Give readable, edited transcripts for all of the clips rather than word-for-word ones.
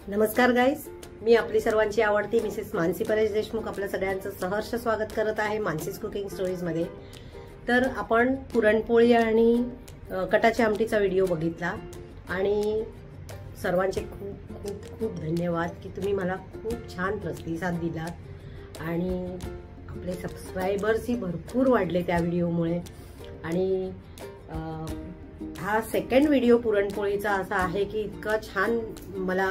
नमस्कार गाईज, मी आपली सर्वांची आवडती मिसेस मानसी परेश देशमुख आपल्या सगळ्यांचं सहर्ष स्वागत करत आहे मानसीज कुकिंग स्टोरीज मध्ये। तर आपण पुरणपोळी आणि कटाची आमटीचा व्हिडिओ बघितला आणि सर्वांचे खूप खूप खूप धन्यवाद की तुम्ही मला खूप छान प्रतिसाद दिलात आणि आपले सबस्क्रायबर्सही भरपूर वाढले त्या व्हिडिओमुळे। आणि हा सेकंड व्हिडिओ पुरणपोळीचा असा आहे की इतका छान मला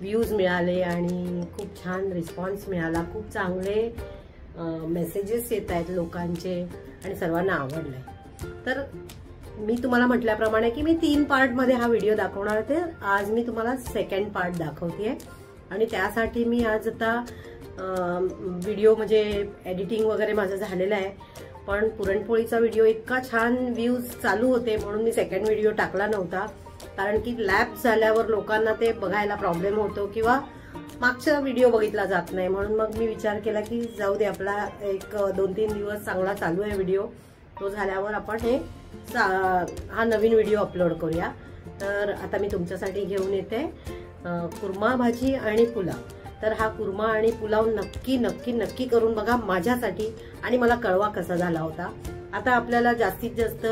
व्ह्यूज मिळाले आणि खूप छान रिस्पॉन्स मिळाला, खूप चांगले मेसेजेस येत आहेत लोकांचे आणि सर्वांना आवडलंय। तर मी तुम्हाला म्हटल्याप्रमाणे की मी 3 पार्टमध्ये हा व्हिडिओ दाखवणार होते, आज मी तुम्हाला सेकंड पार्ट दाखवतेय आणि त्यासाठी मी आज आता व्हिडिओ म्हणजे एडिटिंग वगैरे माझं झालेलं आहे, पण पुरणपोळीचा व्हिडिओ इतका छान व्ह्यूज चालू होते म्हणून मी सेकंड व्हिडिओ टाकला नव्हता, कारण की लॅप झाल्यावर लोकांना ते बघायला प्रॉब्लेम होतो किंवा मागचा व्हिडिओ बघितला जात नाही। म्हणून मग मी विचार केला की जाऊ दे, आपला एक 2-3 दिवस चांगला चालू आहे व्हिडिओ, तो झाल्यावर आपण हा नवीन व्हिडिओ अपलोड करूया। तर आता मी तुमच्यासाठी घेऊन येते कुर्मा भाजी आणि पुलाव। तर हा कुर्मा आणि पुलाव नक्की नक्की नक्की करून बघा माझ्यासाठी आणि मला कळवा कसा झाला होता। आता आपल्याला जास्तीत जास्त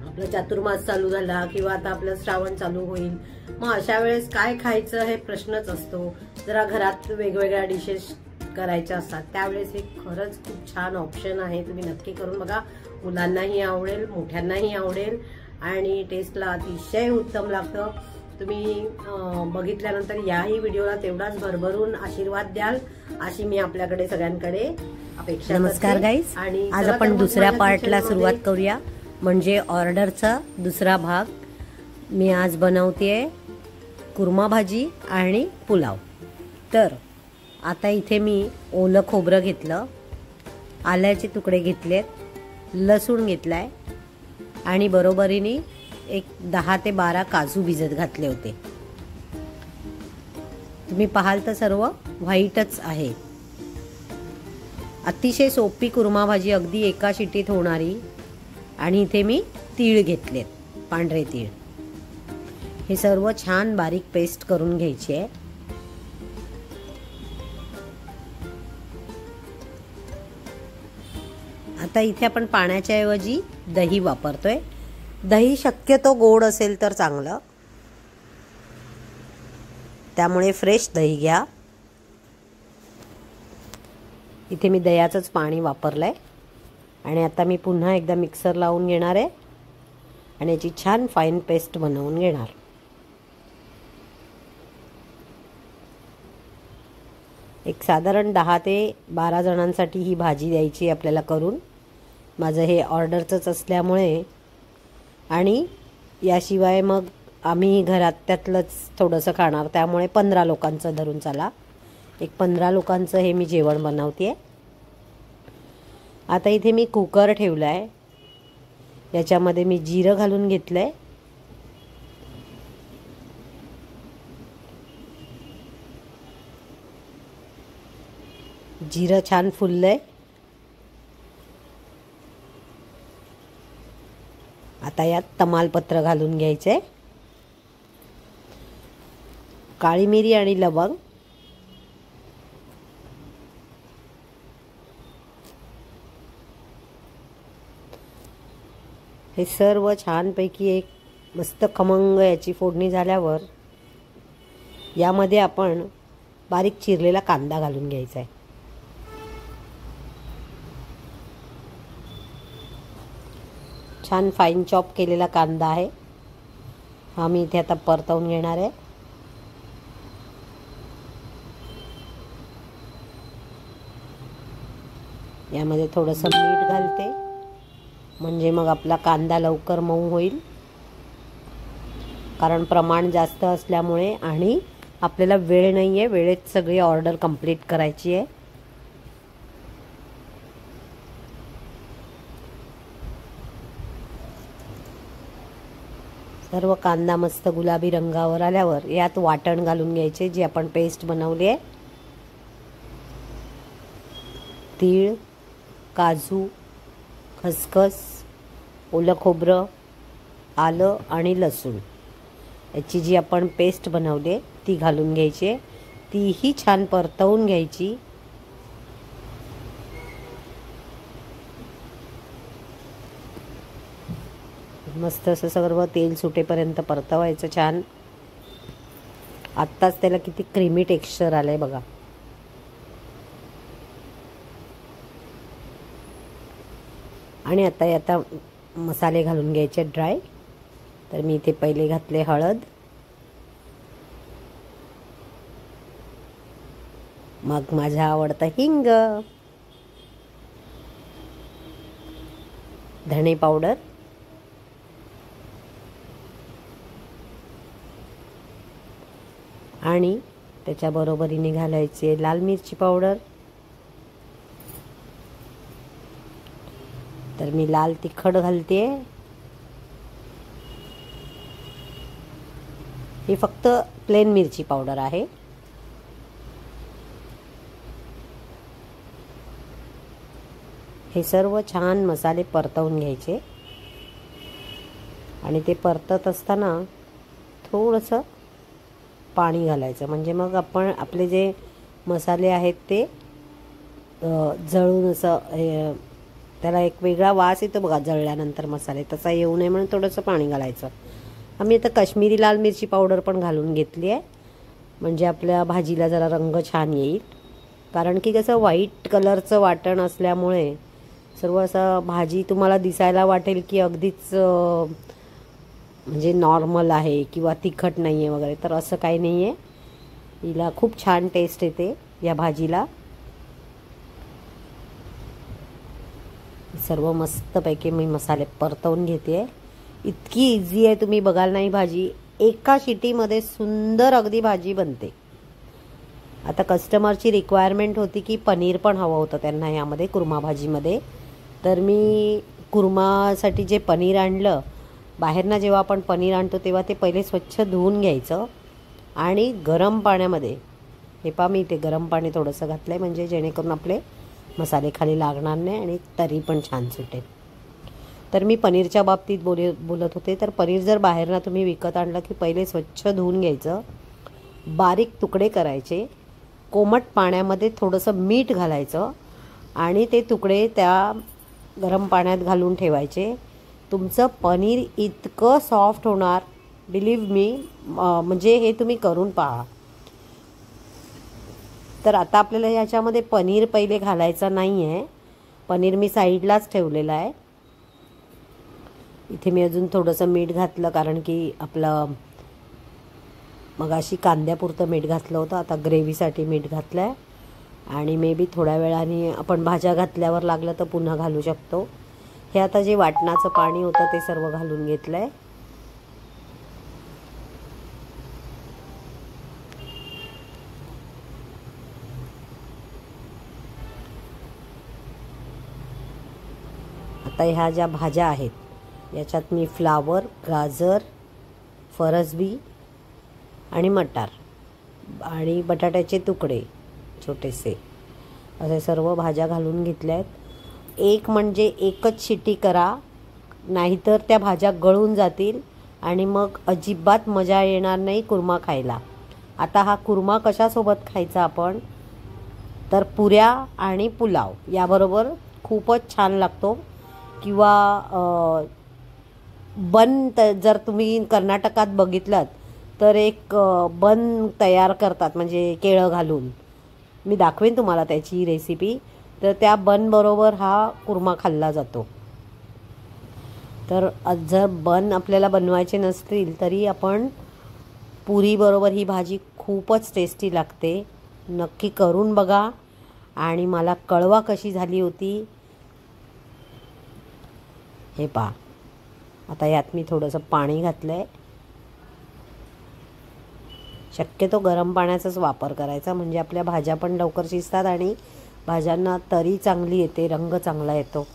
आपला चातुर्मास चालू झाला किंवा आता आपलं श्रावण चालू होईल, मग अशा वेळेस काय खायचं हे प्रश्नच असतो। जरा घरात वेगवेगळ्या डिशेस करायच्या असतात, त्यावेळेस हे खरंच खूप छान ऑप्शन आहे, तुम्ही नक्की करून बघा। मुलांनाही आवडेल, मोठ्यांनाही आवडेल आणि टेस्टला अतिशय उत्तम लागतं। तुम्ही बघितल्यानंतर याही व्हिडिओला तेवढाच भरभरून आशीर्वाद द्याल अशी मी आपल्याकडे सगळ्यांकडे अपेक्षा। नमस्कार गाईज, आणि आज आपण दुसऱ्या पार्टला सुरुवात करूया, म्हणजे ऑर्डरचा दुसरा भाग। मी आज बनवतेय कुर्मा भाजी आणि पुलाव। तर आता इथे मी ओलं खोबरं घेतलं, आल्याचे तुकडे घेतलेत, लसूण घेतलाय आणि बरोबरीने एक 10 ते 12 काजू भिजत घातले होते। तुम्ही पाहाल तर सर्व व्हाईटच आहे। अतिशय सोपी कुर्मा भाजी, अगदी एका शिटीत होणारी। आणि इथे मी तीळ घेतलेत, पांढरे तीळ। हे सर्व छान बारीक पेस्ट करून घ्यायची आहे। आता इथे आपण पाण्याच्या ऐवजी दही वापरतोय। दही शक्यतो गोड असेल तर चांगलं, त्यामुळे फ्रेश दही घ्या। इथे मी दह्याचंच पाणी वापरलंय आणि आता मी पुन्हा एकदा मिक्सर लावून घेणार आहे आणि याची छान फाईन पेस्ट बनवून घेणार। एक साधारण 10 ते 12 जणांसाठी ही भाजी द्यायची आपल्याला करून। माझं हे ऑर्डरचंच असल्यामुळे आणि याशिवाय मग आम्ही घरात त्यातलंच थोडंसं खाणार, त्यामुळे 15 लोकांचं धरून चला। एक 15 लोकांचं हे मी जेवण बनवते। आता इथे मी कुकर ठेवलाय, याच्यामध्ये मी जिरं घालून घेतलंय। जिरं छान फुललंय। आता यात तमालपत्र घालून घ्यायचे, काळी मिरी आणि लवंग। हे सर्व छानपैकी एक मस्त खमंग याची फोडणी झाल्यावर यामध्ये आपण बारीक चिरलेला कांदा घालून घ्यायचा आहे। छान फाईन चॉप केलेला कांदा आहे हा मी इथे आता परतवून घेणार आहे। यामध्ये थोडंसं मीठ घालते, म्हणजे मग आपला कांदा लवकर मऊ होईल, कारण प्रमाण जास्त असल्यामुळे आणि आपल्याला वेळ नाहीये, वेळेत सगळी ऑर्डर कंप्लीट करायची आहे। सर्व कांदा मस्त गुलाबी रंगावर आल्यावर यात वाटण घालून घ्यायचे, जी आपण पेस्ट बनवली आहे। तीळ, काजू, खसखस, ओलं खोबरं, आलं आणि लसूण याची जी आपण पेस्ट बनवली ती घालून घ्यायची आहे, तीही छान परतवून घ्यायची. मस्त असं सर्व तेल सुटेपर्यंत परतवायचं छान. आत्ताच त्याला किती क्रीमी टेक्स्चर आलंय बघा. आणि आता मसाले घालून घ्यायचे ड्राय. तर मी इथे पहिले घातले हळद, मग माझा आवडता हिंग, धणे पावडर, आणि त्याच्या बरोबरीने घालायचे लाल मिरची पावडर. तर मी लाल तिखट घालते. ही फक्त प्लेन मिरची पावडर आहे. हे सर्व छान मसाले परतवून घ्यायचे. आणि ते परतत असताना थोडंसं पाणी घालायचं, म्हणजे मग आपण आपले जे मसाले आहेत ते जळून असं त्याला एक वेगळा वास येतो बघा जळल्यानंतर मसाले, तसा येऊ नये म्हणून थोडंसं पाणी घालायचं. आम्ही आता काश्मीरी लाल मिरची पावडर पण घालून घेतली आहे, म्हणजे आपल्या भाजीला जरा रंग छान येईल. कारण की कसं व्हाईट कलरचं वाटण असल्यामुळे सर्व असं भाजी तुम्हाला दिसायला वाटेल की अगदीच म्हणजे नॉर्मल आहे किंवा तिखट नाही आहे वगैरे, तर असं काही नाही आहे. हिला खूप छान टेस्ट येते या भाजीला. सर्व मस्तपैकी मी मसाले परतवून घेते. इतकी इझी आहे, तुम्ही बघाल नाही भाजी. एका शिटीमध्ये सुंदर अगदी भाजी बनते. आता कस्टमरची रिक्वायरमेंट होती की पनीर पण हवं होतं त्यांना यामध्ये कुर्मा भाजीमध्ये. तर मी कुर्मासाठी जे पनीर आणलं, बाहेरनं जेव्हा आपण पनीर आणतो तेव्हा ते पहिले स्वच्छ धुवून घ्यायचं आणि गरम पाण्यामध्ये, हे पहा मी ते गरम पाणी थोडंसं घातलं आहे म्हणजे जेणेकरून आपले मसाले खाली लागणार नाही आणि तरी पण छान सुटेल. तर मी पनीरच्या बाबतीत बोलत होते. तर पनीर जर बाहेरनं तुम्ही विकत आणलं की पहिले स्वच्छ धुवून घ्यायचं, बारीक तुकडे करायचे, कोमट पाण्यामध्ये थोडंसं मीठ घालायचं आणि ते तुकडे त्या गरम पाण्यात घालून ठेवायचे. तुमचं पनीर इतकं सॉफ्ट होणार, बिलीव्ह मी, म्हणजे हे तुम्ही करून पहा. तर आता आपल्याला ह्याच्यामध्ये पनीर पहिले घालायचं नाही आहे. पनीर मी साईडलाच ठेवलेलं आहे. इथे मी अजून थोडंसं मीठ घातलं कारण की आपलं मगाशी कांद्यापुरतं मीठ घातलं होतं, आता ग्रेव्हीसाठी मीठ घातलं आहे. आणि मे बी थोड्या वेळाने आपण भाज्या घातल्यावर लागलं तर पुन्हा घालू शकतो. हे आता जे वाटणाचं पाणी होतं ते सर्व घालून घेतलं आहे. आता ह्या ज्या भाज्या आहेत याच्यात मी फ्लावर, गाजर, फरसबी आणि मटार आणि बटाट्याचे तुकडे छोटेसे असे सर्व भाज्या घालून घेतल्या आहेत. एक म्हणजे एकच शिटी करा, नाहीतर त्या भाज्या गळून जातील आणि मग अजिबात मजा येणार नाही कुर्मा खायला. आता हा कुर्मा कशासोबत खायचा आपण, तर पुऱ्या आणि पुलाव याबरोबर खूपच छान लागतो. किंवा बन जर तुम्ही कर्नाटकात बघितलात तर एक बन तयार करतात म्हणजे केळं घालून, मी दाखवेन तुम्हाला त्याची रेसिपी. तर त्या बन बरोबर हा कुर्मा खाल्ला जातो. तर जर बन आपल्याला बनवायचे नसतील तरी आपण पुरी बरोबर ही भाजी खूपच टेस्टी लागते. नक्की करून बघा आणि मला कळवा कशी झाली होती. हे पहा, आता यात मी थोडंसं पाणी घातलं आहे. शक्यतो गरम पाण्याचाच वापर करायचा म्हणजे आपल्या भाज्या पण लवकर शिजतात आणि भाज्यांना तरी चांगली येते, रंग चांगला येतो.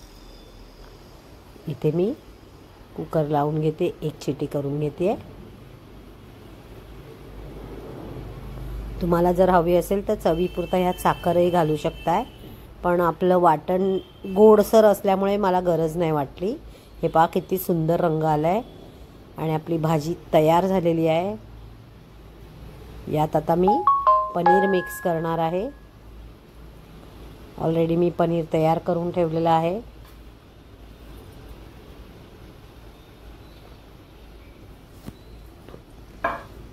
इथे मी कुकर लावून घेते, एक शिटी करून घेते. तुम्हाला जर हवी असेल तर चवीपुरता ह्यात साखरही घालू शकताय, पण आपलं वाटण गोडसर असल्यामुळे मला गरज नाही वाटली. हे पहा किती सुंदर रंग आला आहे आणि आपली भाजी तयार झालेली आहे. यात आता मी पनीर मिक्स करणार आहे. ऑलरेडी मी पनीर तयार करून ठेवलेलं आहे.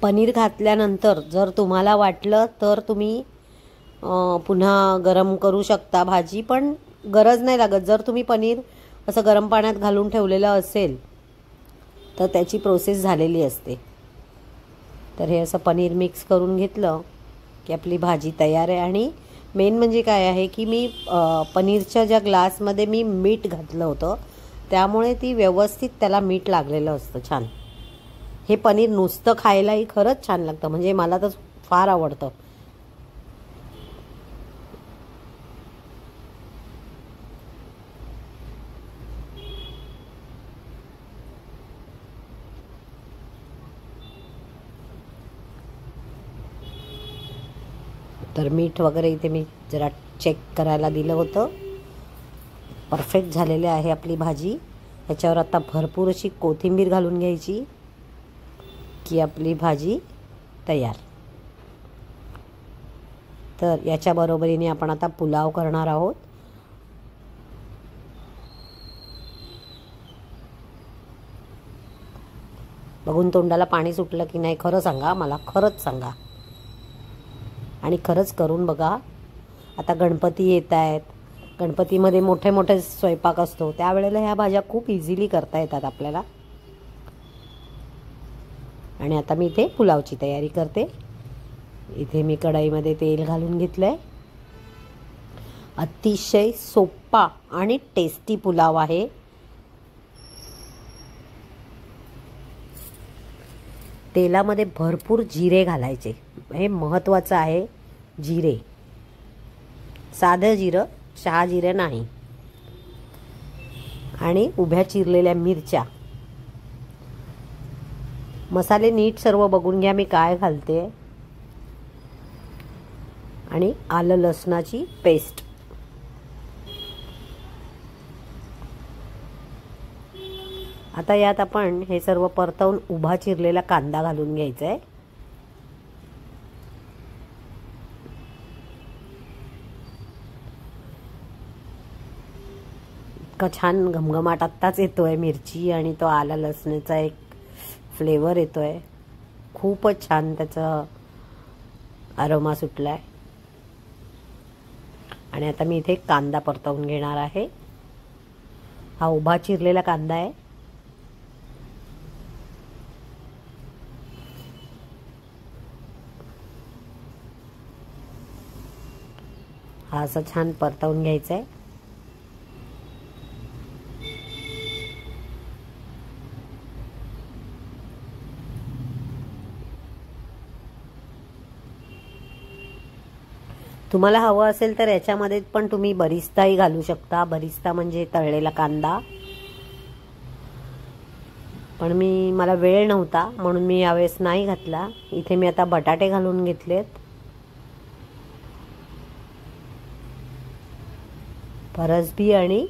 पनीर घातल्यानंतर जर तुम्हाला वाटलं तर तुम्ही पुन्हा गरम करू शकता भाजी, पण गरज नाही लागत. जर तुम्ही पनीर असं गरम पाण्यात घालून ठेवलेलं असेल तर त्याची प्रोसेस झालेली असते. तर हे असं पनीर मिक्स करून घेतलं की आपली भाजी तयार आहे. आणि मेन म्हणजे काय आहे की मी पनीरच्या ज्या ग्लासमध्ये मी मीठ घातलं होतं त्यामुळे ती व्यवस्थित त्याला मीठ लागलेलं असतं छान. हे पनीर नुसतं खायलाही खरंच छान लागतं, म्हणजे मला तर फार आवडतं. तर मीठ वगैरे इथे मी जरा चेक करायला दिलं होतं. परफेक्ट झालेली आहे आपली भाजी. ह्याच्यावर आता भरपूर अशी कोथिंबीर घालून घ्यायची की आपली भाजी तयार. तर याच्या बरोबरीने आपण आता पुलाव करणार आहोत. बघून तोंडाला पाणी सुटलं की नाही खरं सांगा, मला खरंच सांगा आणि खरंच करून बघा. आता गणपती येत आहेत, गणपतीमध्ये मोठे मोठे स्वयंपाक असतो, त्यावेळेला ह्या भाज्या खूप इझिली करता येतात आपल्याला. आणि आता मी इथे पुलावची तयारी करते. इथे मी कढईमध्ये तेल घालून घेतलं आहे. अतिशय सोपा आणि टेस्टी पुलाव आहे. तेलामध्ये भरपूर जिरे घालायचे, हे महत्त्वाचं आहे. जिरे, साधं जिरं, चहा जिरं नाही. आणि उभ्या चिरलेल्या मिरच्या. मसाले नीट सर्व बघून घ्या मी काय घालते. आणि आलं लसणाची पेस्ट. आता यात आपण हे सर्व परतवून उभा चिरलेला कांदा घालून घ्यायचा आहे. इतका छान घमघमाट आत्ताच येतोय मिरची आणि तो आला लसणाचा एक फ्लेवर येतोय. खूपच छान त्याचा अरोमा सुटलाय. आणि आता मी इथे कांदा परतवून घेणार आहे. हा उभा चिरलेला कांदा आहे. हा असं छान परतवून घ्यायचा आहे. तुम्हाला हवं असेल तर याच्यामध्ये पण तुम्ही बरिस्ताही घालू शकता. बरिस्ता म्हणजे तळलेला कांदा. पण मला वेळ नव्हता म्हणून मी यावेळेस नाही घातला. इथे मी आता बटाटे घालून घेतलेत. फरसबी आणि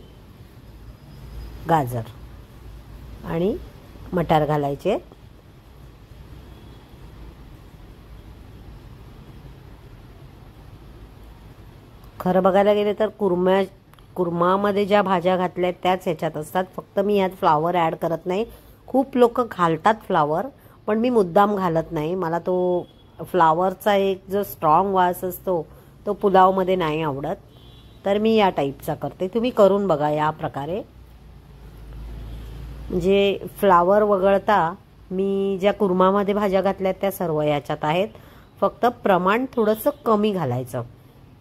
गाजर आणि मटार घालायचे. खरं बघायला गेले तर कुर्मामध्ये ज्या भाज्या घातल्या त्याच ह्याच्यात असतात. फक्त मी यात फ्लावर ॲड करत नाही. खूप लोक घालतात फ्लावर, पण मी मुद्दाम घालत नाही. मला तो फ्लावरचा एक जो स्ट्रॉंग वास असतो तो पुलावमध्ये नाही आवडत. तर मी या टाईपचा करते. तुम्ही करून बघा या प्रकारे. म्हणजे फ्लावर वगळता मी ज्या कुर्मामध्ये भाज्या घातल्यात त्या सर्व याच्यात आहेत. फक्त प्रमाण थोडंसं कमी घालायचं,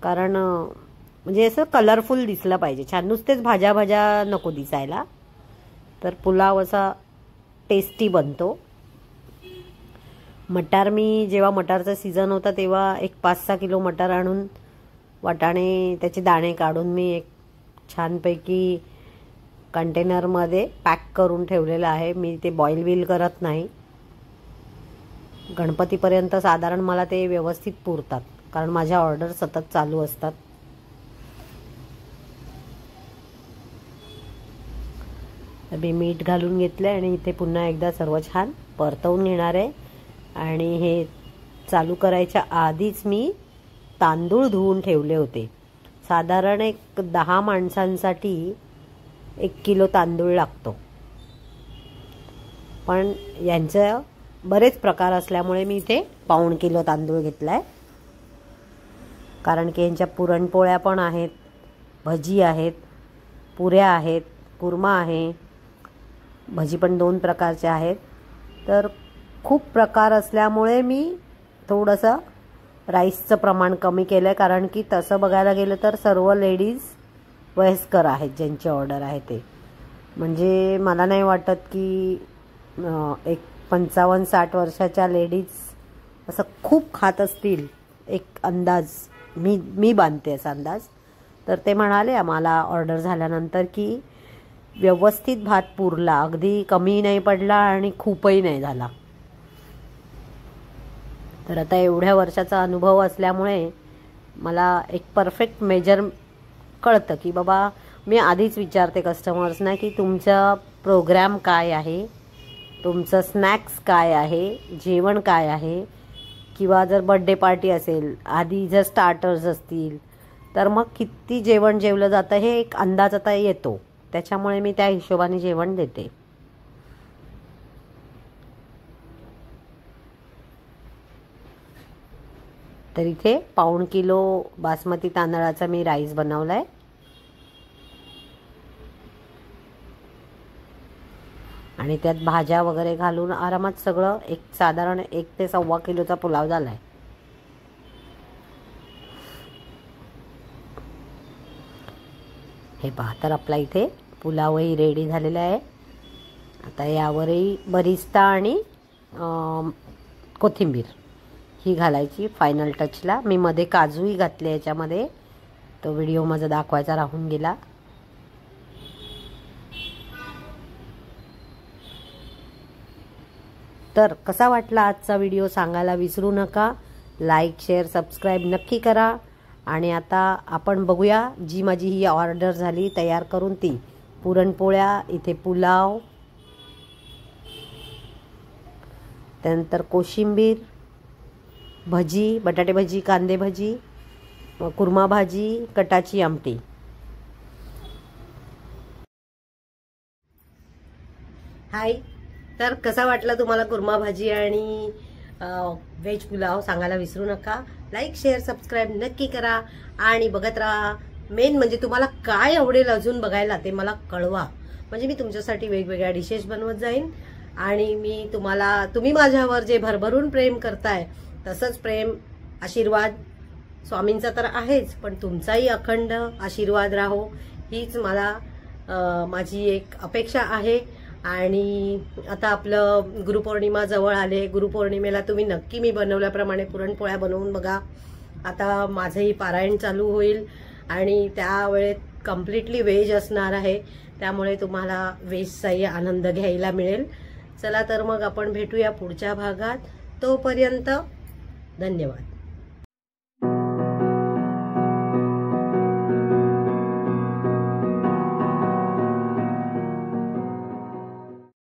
कारण म्हणजे असं कलरफुल दिसलं पाहिजे छान. नुसतेच भाज्या भाज्या नको दिसायला. तर पुलाव असा टेस्टी बनतो. मटार मी जेव्हा मटारचा सीझन होता तेव्हा एक 5-6 किलो मटार आणून वाटाणे त्याचे दाणे काढून मी एक छानपैकी कंटेनरमध्ये पॅक करून ठेवलेलं आहे. मी ते बॉईल बिल करत नाही. गणपतीपर्यंत साधारण मला ते व्यवस्थित पुरतात, कारण माझ्या ऑर्डर सतत चालू असतात. मी मीठ घालून घेतलं आणि इथे पुन्हा एकदा सर्व छान परतवून घेणार आहे. आणि हे चालू करायच्या आधीच मी तांदूळ धुवून ठेवले होते. साधारण एक 10 माणसांसाठी 1 किलो तांदूळ लागतो. पण यांचं बरेच प्रकार असल्यामुळे मी इथे 1.25 किलो तांदूळ घेतलाय. कारण की यांच्या पुरणपोळ्या पण आहेत, भजी आहेत, पुऱ्या आहेत, कुर्मा आहे. भजी पण 2 प्रकारचे आहेत. तर खूप प्रकार असल्यामुळे मी थोडंसं राईसचं प्रमाण कमी केलं आहे. कारण की तसं बघायला गेलं तर सर्व लेडीज वयस्कर आहेत ज्यांची ऑर्डर आहे ते. म्हणजे मला नाही वाटत की एक 55-60 वर्षाच्या लेडीज असं खूप खात असतील. एक अंदाज मी बांधते असा अंदाज. तर ते म्हणाले आम्हाला ऑर्डर झाल्यानंतर की व्यवस्थित भात पुरला, अगदी कमी नाही पडला आणि खूपही नाही झाला. तर आता एवढ्या वर्षाचा अनुभव असल्यामुळे मला एक परफेक्ट मेजर कळतं की बाबा मी आधीच विचारते कस्टमर्सना की तुमचा प्रोग्राम काय आहे, तुमचं स्नॅक्स काय आहे, जेवण काय आहे, किंवा जर बर्थडे पार्टी असेल आधी जर स्टार्टर्स असतील तर मग किती जेवण जेवलं जातं हे एक अंदाज आता येतो. त्याच्यामुळे मी त्या हिशोबाने जेवण देते. तर इथे 1.25 किलो बासमती तांदळाचा मी राईस बनवलाय. आणि त्यात भाज्या वगैरे घालून आरामात सगळं एक साधारण 1 ते 1.25 किलोचा पुलाव झालाय. हे पहा, तर आपला इथे पुलावही रेडी झालेला आहे. आता यावरही बरिस्ता आणि कोथिंबीर ही घालायची फायनल टचला. मी मध्ये काजूही घातले याच्यामध्ये, तो व्हिडिओ माझा दाखवायचा राहून गेला. तर कसा वाटला आजचा व्हिडिओ सांगायला विसरू नका. लाईक, शेअर, सबस्क्राईब नक्की करा. आणि आता आपण बघूया जी माझी ही ऑर्डर झाली तयार करून ती पुरणपोळ्या, इथे पुलाव, त्यानंतर कोशिंबीर, भजी, बटाटे भजी, कांदे भजी, कुर्मा भाजी, कटाची आमटी. हाय, तर कसा वाटला तुम्हाला कुर्मा भाजी आणि व्हेज पुलाव सांगायला विसरू नका. लाईक, शेअर, सबस्क्राईब नक्की करा आणि बघत राहा. मेन म्हणजे तुम्हाला काय आवडेल अजून बघायला ते मला कळवा. म्हणजे मी तुमच्यासाठी वेगवेगळ्या डिशेस बनवत जाईन. आणि मी तुम्ही माझ्यावर जे भरभरून प्रेम करताय तसंच प्रेम, आशीर्वाद स्वामींचा तर आहेच, पण तुमचाही अखंड आशीर्वाद राहो हीच मला माझी एक अपेक्षा आहे. आणि आता आपलं गुरुपौर्णिमा जवळ आले. गुरुपौर्णिमेला तुम्ही नक्की मी बनवल्याप्रमाणे पुरणपोळ्या बनवून बघा. आता माझंही पारायण चालू होईल आणि त्यावेळेत कम्प्लिटली व्हेज असणार आहे. त्यामुळे तुम्हाला व्हेजचाही आनंद घ्यायला मिळेल. चला तर मग आपण भेटूया पुढच्या भागात. तोपर्यंत धन्यवाद.